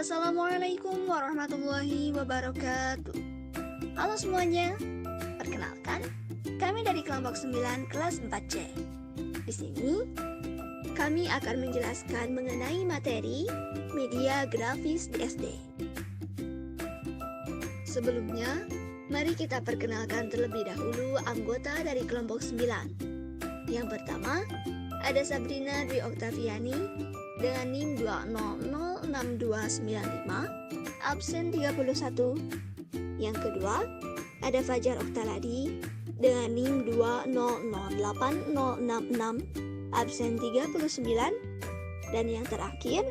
Assalamualaikum warahmatullahi wabarakatuh. Halo semuanya, perkenalkan, kami dari kelompok 9 kelas 4C. Di sini, kami akan menjelaskan mengenai materi media grafis di SD. Sebelumnya, mari kita perkenalkan terlebih dahulu anggota dari kelompok 9. Yang pertama, ada Sabrina Dwi Oktaviani dengan NIM 2006295, absen 31. Yang kedua, ada Fajar Oktaladi dengan NIM 2008066, absen 39. Dan yang terakhir,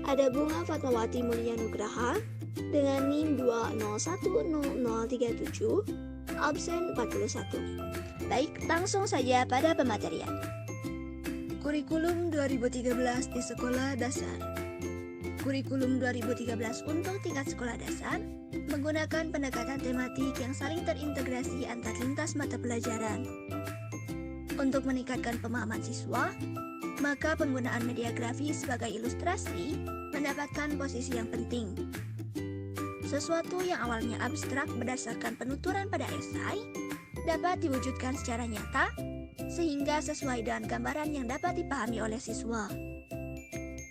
ada Bunga Fatmawati Mulia Nugraha dengan NIM 2010037, absen 41. Baik, langsung saja pada pematerian. Kurikulum 2013 di sekolah dasar. Kurikulum 2013 untuk tingkat sekolah dasar menggunakan pendekatan tematik yang saling terintegrasi antar lintas mata pelajaran. Untuk meningkatkan pemahaman siswa, maka penggunaan media grafis sebagai ilustrasi mendapatkan posisi yang penting. Sesuatu yang awalnya abstrak berdasarkan penuturan pada esai dapat diwujudkan secara nyata sehingga sesuai dengan gambaran yang dapat dipahami oleh siswa.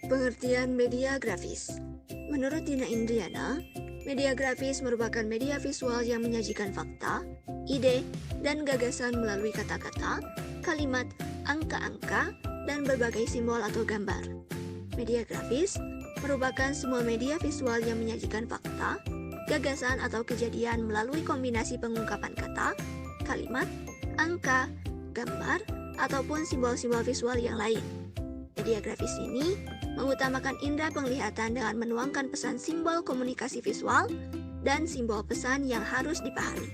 Pengertian media grafis. Menurut Dina Indriana, media grafis merupakan media visual yang menyajikan fakta, ide, dan gagasan melalui kata-kata, kalimat, angka-angka, dan berbagai simbol atau gambar. Media grafis merupakan semua media visual yang menyajikan fakta, gagasan atau kejadian melalui kombinasi pengungkapan kata, kalimat, angka, gambar, ataupun simbol-simbol visual yang lain. Media grafis ini mengutamakan indera penglihatan dengan menuangkan pesan simbol komunikasi visual dan simbol pesan yang harus dipahami.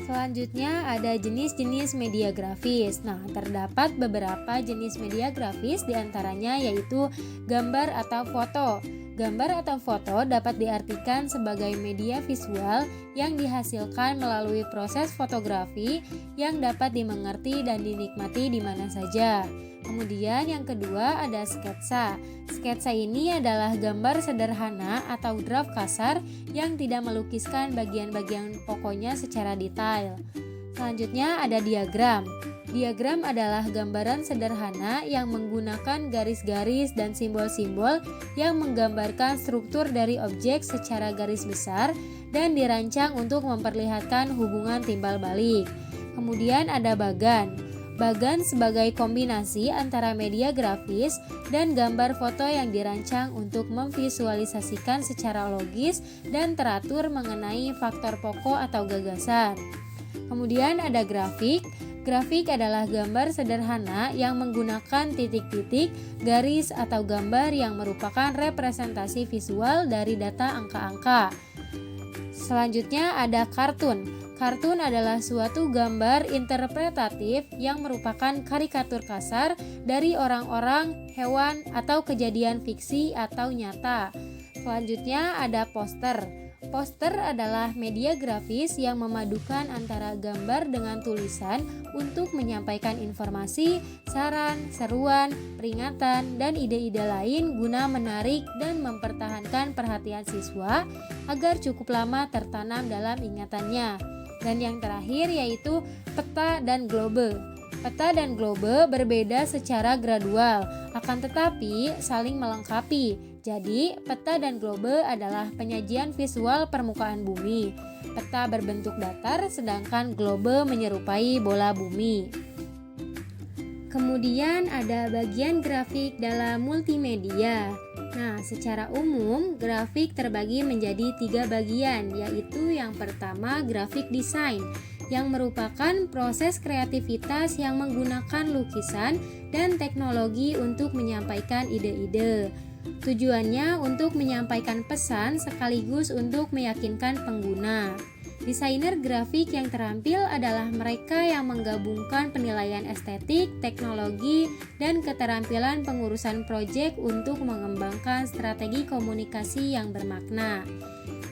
Selanjutnya ada jenis-jenis media grafis. Nah, terdapat beberapa jenis media grafis diantaranya yaitu gambar atau foto. Gambar atau foto dapat diartikan sebagai media visual yang dihasilkan melalui proses fotografi yang dapat dimengerti dan dinikmati di mana saja. Kemudian yang kedua ada sketsa. Sketsa ini adalah gambar sederhana atau draft kasar yang tidak melukiskan bagian-bagian pokoknya secara detail. Selanjutnya ada diagram. Diagram adalah gambaran sederhana yang menggunakan garis-garis dan simbol-simbol yang menggambarkan struktur dari objek secara garis besar dan dirancang untuk memperlihatkan hubungan timbal balik. Kemudian ada bagan. Bagan sebagai kombinasi antara media grafis dan gambar foto yang dirancang untuk memvisualisasikan secara logis dan teratur mengenai faktor pokok atau gagasan. Kemudian ada grafik. Grafik adalah gambar sederhana yang menggunakan titik-titik, garis atau gambar yang merupakan representasi visual dari data angka-angka. Selanjutnya ada kartun. Kartun adalah suatu gambar interpretatif yang merupakan karikatur kasar dari orang-orang, hewan, atau kejadian fiksi atau nyata. Selanjutnya ada poster. Poster adalah media grafis yang memadukan antara gambar dengan tulisan untuk menyampaikan informasi, saran, seruan, peringatan, dan ide-ide lain guna menarik dan mempertahankan perhatian siswa agar cukup lama tertanam dalam ingatannya. Dan yang terakhir yaitu peta dan globe. Peta dan globe berbeda secara gradual, akan tetapi saling melengkapi. Jadi, peta dan globe adalah penyajian visual permukaan bumi. Peta berbentuk datar, sedangkan globe menyerupai bola bumi. Kemudian ada bagian grafik dalam multimedia. Nah, secara umum, grafik terbagi menjadi 3 bagian, yaitu yang pertama grafik desain, yang merupakan proses kreativitas yang menggunakan lukisan dan teknologi untuk menyampaikan ide-ide. Tujuannya untuk menyampaikan pesan sekaligus untuk meyakinkan pengguna. Desainer grafik yang terampil adalah mereka yang menggabungkan penilaian estetik, teknologi, dan keterampilan pengurusan proyek untuk mengembangkan strategi komunikasi yang bermakna.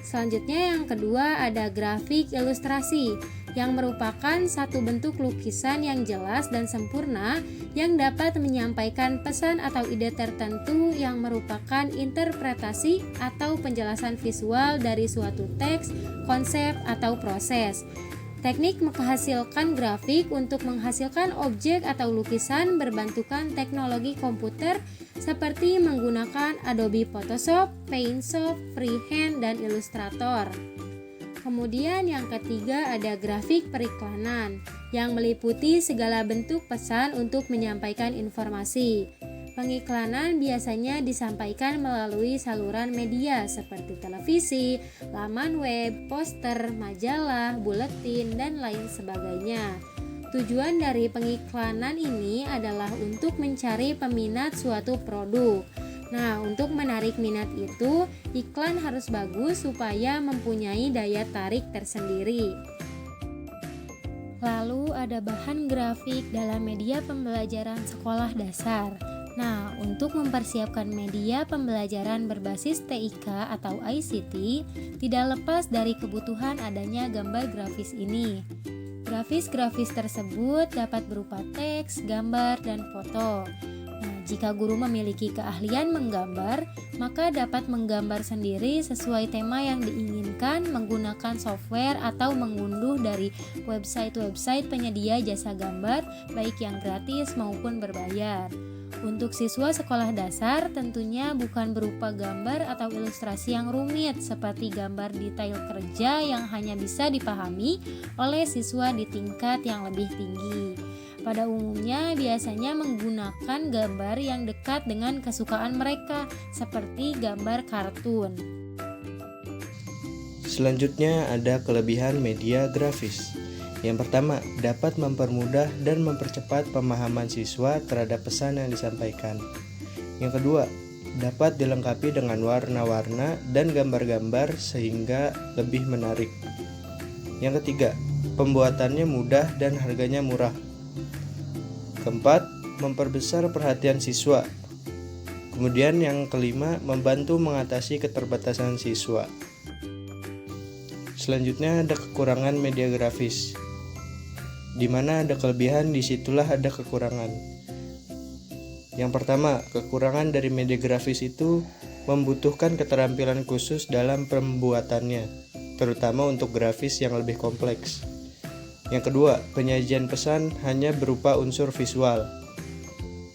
Selanjutnya yang kedua ada grafik ilustrasi. yang merupakan satu bentuk lukisan yang jelas dan sempurna yang dapat menyampaikan pesan atau ide tertentu yang merupakan interpretasi atau penjelasan visual dari suatu teks, konsep, atau proses. Teknik menghasilkan grafik untuk menghasilkan objek atau lukisan berbantukan teknologi komputer seperti menggunakan Adobe Photoshop, Paintshop, Freehand, dan Illustrator. Kemudian yang ketiga ada grafik periklanan yang meliputi segala bentuk pesan untuk menyampaikan informasi. Pengiklanan biasanya disampaikan melalui saluran media seperti televisi, laman web, poster, majalah, buletin, dan lain sebagainya. Tujuan dari pengiklanan ini adalah untuk mencari peminat suatu produk. Nah, untuk menarik minat itu, iklan harus bagus supaya mempunyai daya tarik tersendiri. Lalu ada bahan grafik dalam media pembelajaran sekolah dasar. Nah, untuk mempersiapkan media pembelajaran berbasis TIK atau ICT, tidak lepas dari kebutuhan adanya gambar grafis ini. Grafis-grafis tersebut dapat berupa teks, gambar, dan foto. Nah, jika guru memiliki keahlian menggambar, maka dapat menggambar sendiri sesuai tema yang diinginkan menggunakan software atau mengunduh dari website-website penyedia jasa gambar, baik yang gratis maupun berbayar. Untuk siswa sekolah dasar tentunya bukan berupa gambar atau ilustrasi yang rumit seperti gambar detail kerja yang hanya bisa dipahami oleh siswa di tingkat yang lebih tinggi. Pada umumnya biasanya menggunakan gambar yang dekat dengan kesukaan mereka seperti gambar kartun. Selanjutnya ada kelebihan media grafis. Yang pertama, dapat mempermudah dan mempercepat pemahaman siswa terhadap pesan yang disampaikan. Yang kedua, dapat dilengkapi dengan warna-warna dan gambar-gambar sehingga lebih menarik. Yang ketiga, pembuatannya mudah dan harganya murah. Keempat, memperbesar perhatian siswa. Kemudian yang kelima, membantu mengatasi keterbatasan siswa. Selanjutnya ada kekurangan media grafis. Di mana ada kelebihan, disitulah ada kekurangan. Yang pertama, kekurangan dari media grafis itu membutuhkan keterampilan khusus dalam pembuatannya, terutama untuk grafis yang lebih kompleks. Yang kedua, penyajian pesan hanya berupa unsur visual.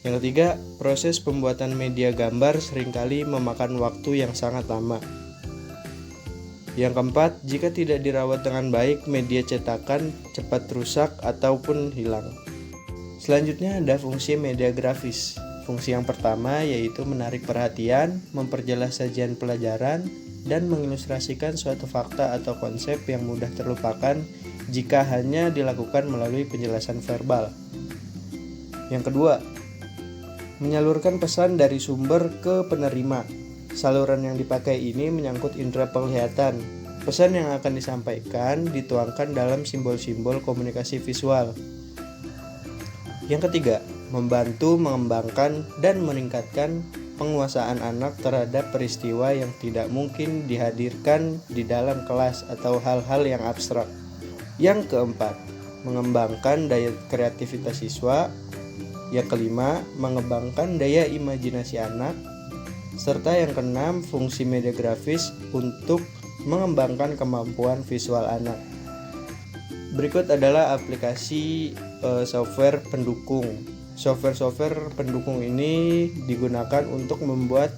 Yang ketiga, proses pembuatan media gambar seringkali memakan waktu yang sangat lama. Yang keempat, jika tidak dirawat dengan baik, media cetakan cepat rusak ataupun hilang. Selanjutnya ada fungsi media grafis. Fungsi yang pertama yaitu menarik perhatian, memperjelas sajian pelajaran, dan mengilustrasikan suatu fakta atau konsep yang mudah terlupakan jika hanya dilakukan melalui penjelasan verbal. Yang kedua, menyalurkan pesan dari sumber ke penerima. Saluran yang dipakai ini menyangkut indera penglihatan. Pesan yang akan disampaikan dituangkan dalam simbol-simbol komunikasi visual. Yang ketiga, membantu mengembangkan dan meningkatkan penguasaan anak terhadap peristiwa yang tidak mungkin dihadirkan di dalam kelas atau hal-hal yang abstrak. Yang keempat, mengembangkan daya kreativitas siswa. Yang kelima, mengembangkan daya imajinasi anak. Serta yang keenam, fungsi media grafis untuk mengembangkan kemampuan visual anak. Berikut adalah aplikasi software pendukung. Software pendukung ini digunakan untuk membuat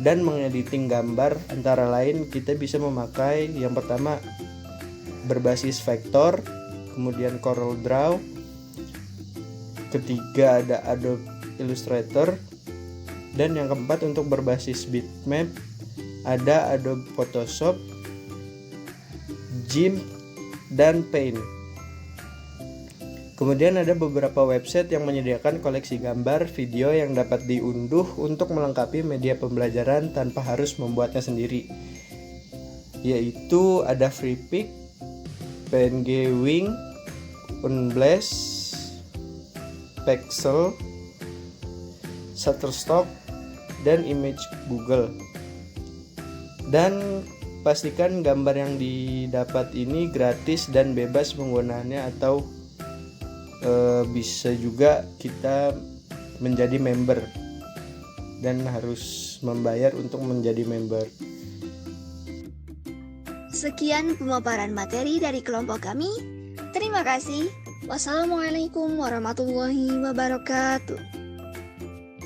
dan mengediting gambar. Antara lain kita bisa memakai yang pertama berbasis vektor, kemudian Corel Draw. Ketiga ada Adobe Illustrator. Dan yang keempat untuk berbasis bitmap ada Adobe Photoshop, GIMP, dan Paint. Kemudian ada beberapa website yang menyediakan koleksi gambar, video yang dapat diunduh untuk melengkapi media pembelajaran tanpa harus membuatnya sendiri. Yaitu ada Freepik, PNG Wing, Unblast, Pexel, Shutterstock, dan Image Google. Dan pastikan gambar yang didapat ini gratis dan bebas penggunaannya, atau bisa juga kita menjadi member dan harus membayar untuk menjadi member. Sekian pemaparan materi dari kelompok kami. Terima kasih. Wassalamualaikum warahmatullahi wabarakatuh.